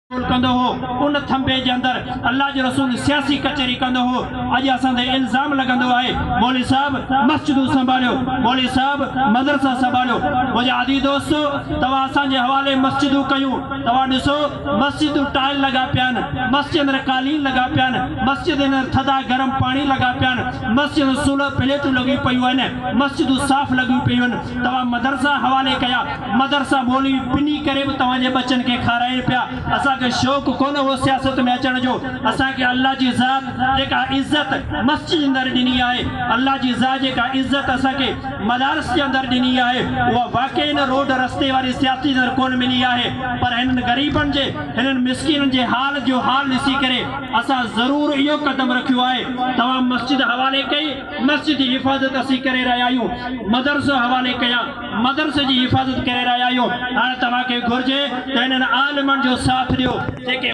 कंदो हो उन थंबे जे अंदर अल्लाह जो रसूल सियासी कचहरी कंदो हो। अज असांजे इल्जाम लगंदो है मौलवी साहब मस्जिदूं संभालियो, मौलवी साहब मदरसा संभालियो। मुझे आदि दोस्तों तवा असांजे हवाले मस्जिदूं कयूं, तवा ॾिसो मस्जिदूं टाइल लगा पियान, मस्जिद में कालीन लगा पियान, मस्जिद में थदा गरम पानी लगा पियान, मस्जिद में सुलह प्लेटूं लगी पयूं आहिनि, मस्जिदूं साफ़ लगी पयूं आहिनि। तवा मदरसा हवाले कया, मदरसा मौलवी पिनी करे भी तव्हांजे बच्चन के खाराइनि पिया। असां के शौक़ कोन हो सियासत में अचण जो। असां के अल्लाह जी ज़ात जेका इज्जत मस्जिद अंदर ॾिनी आहे, अल्लाह जी ज़ात जेका इज्जत असां के मदारस के अंदर ॾिनी आहे, उहा वाकई न रोड रस्ते वारी सियासी अंदर कोन मिली आहे। पर हिननि ग़रीबनि जे हिननि मिस्किननि जे हाल जो हाल ॾिसी करे असां ज़रूर इहो कदम रखियो आहे। तव्हां मस्जिद हवाले कई, मस्जिद जी हिफ़ाज़त असीं करे रहिया आहियूं, मदरसो हवाले कया, मदरसे जी हिफ़ाज़त करे रहिया आहियूं। हाणे तव्हांखे घुर्जे त हिननि आलिमनि जो साथ ॾियो जेके